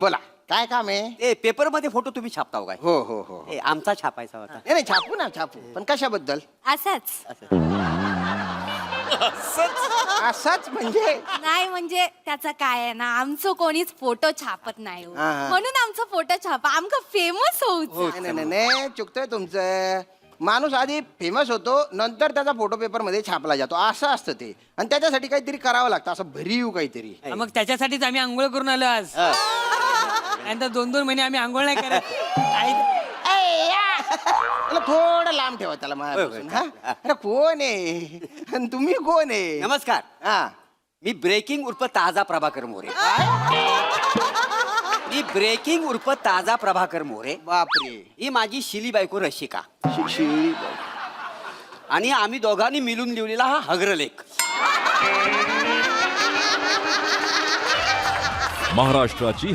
बोला काय काम आहे? ते पेपर मध्ये फोटो तुम्ही छापताव काय? हो हो हो ए, आमचा छापायचा होता. नाही नाही, छापू ना छापू, पण कशाबद्दल? असाच असाच म्हणजे नाही म्हणजे त्याचं काय आहे ना, आमचं कोणीच फोटो छापत नाही हो. हा, हा. म्हणून आमचं फोटो छापा आमका फेमस होऊच. नाही नाही नाही, चुकतंय तुमचं. माणूस आधी फेमस होतो, नंतर त्याचा फोटो पेपर मध्ये छापला जातो, असं असतं ते. आणि त्याच्यासाठी काहीतरी करावं लागतं, असं भरीव काहीतरी. मग त्याच्यासाठीच आम्ही आंघोळ करून आलो आज. नंतर 2-2 महिने आम्ही आंघोळ नाही करत. त्याला थोडं लांब ठेवा त्याला माझ्यापासून. हा? अरे कोण आहे आणि तुम्ही कोण आहे? नमस्कार, हा मी ब्रेकिंग उर्फ ताजा प्रभाकर मोरे. मी ब्रेकिंग उर्फ ताजा प्रभाकर मोरे. बापरे. ही माझी शिली बायको रशिका शिळी. आणि आम्ही दोघांनी मिळून लिहिलेला हा हग्रलेख. महाराष्ट्राची